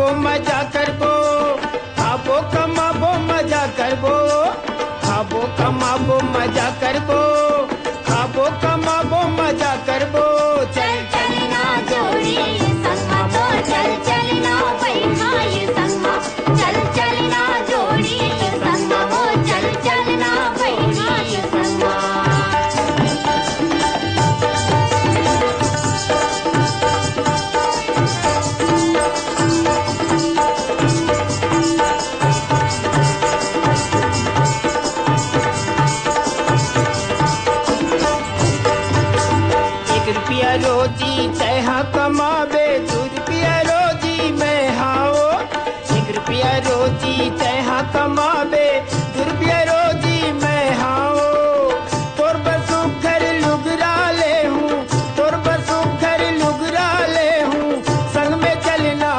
कमाबो मजा करबो, खाबो कमाबो मजा करबो, खाबो कमाबो मजा करबो, खाबो कमाबो मजा करबो। चल चलना जोड़ी संगा तो चल चलना बैठा ये संगा, चल चलना जोड़ी संगा वो चल चलना बैठा ये संगा। रुपया रोजी तैहा कमाबे, 2 रुपया रोजी मैं हाओ। 1 रुपया रोजी तैहा कमाबे, 2 रुपया रोजी मैं हाओ। तोर बसु घर लुगरा ले हूँ, तोर बसु घर लुगरा ले हूँ, संग में चलना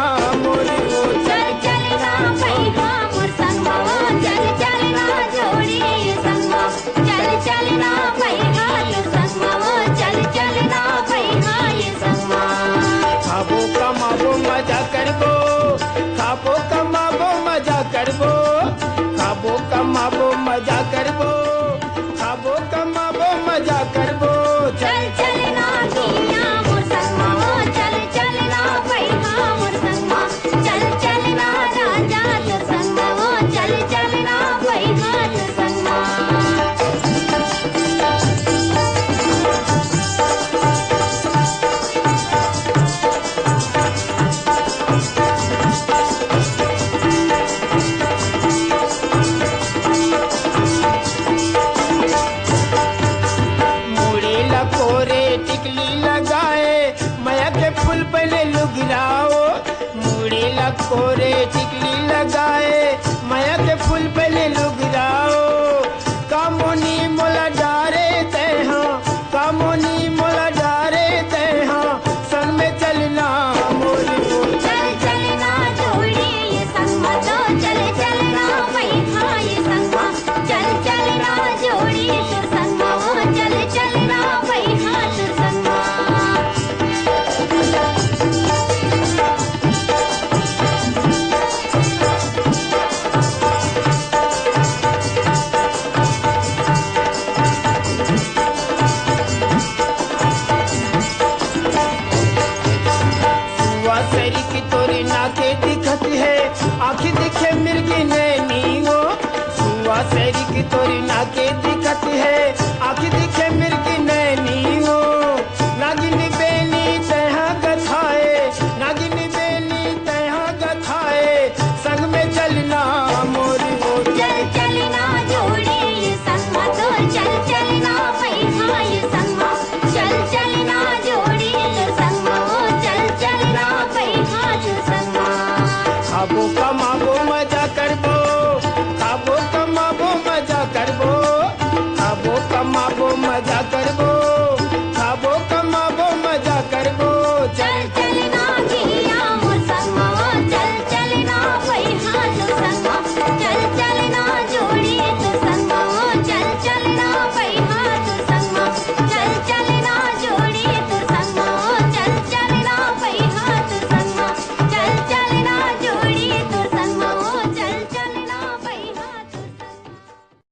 मोर वो चल चलना बैठा मोर संगा वो चल चलना जोड़ी संगा, चल चलना बैठा ये संगा वो चल चलना बैठा ये संगा। खाबो कमाबो मजा करबो, खाबो कमाबो मजा करबो, खाबो कमाबो मजा करबो, खाबो कमाबो मजा करबो। चल चलना दिया मोर संगा वो चल चलना बैठा मोर संगा, चल चलना राजा तो संगा वो चल चलना बैठा तो संगा। मुड़ी लकोरे टिकली लगाए, माया के फूल पहले लुगराओ। मुड़ी लकोरे टिकली लगाए, माया के फूल पहले लुगराओ। कामोनी मोला डारे तैहा, कामोनी मोला डारे तैहा, संग में चलना मोर वो चल चलना जोड़ी ये संगा तो चल चलना बैठा ये संगा, चल चलना जोड़ी तो संगा वो चल चलना बैठा तो संगा। सुआ सरी की तोरी नाके दिखत है, आँखी दिखे मिर्गी नैनी हो। सुआ सरी की तोरी नाके दिखत है, आँखी दिखे मिर्गी नैनी हो। नागिन बेनी तैहा गथाए, नागिन बेनी तैहा गथाए, संग में चलना मोर वो चल चलना जोड़ी ये संगा तो चल चलना बैठा ये संगा, चल चलना जोड़ी तो संगा वो चल चलना बैठा तो संगा। खाबो कमाबो मजा करबो, खाबो कमाबो मजा करबो, खाबो कमाबो मजा करबो,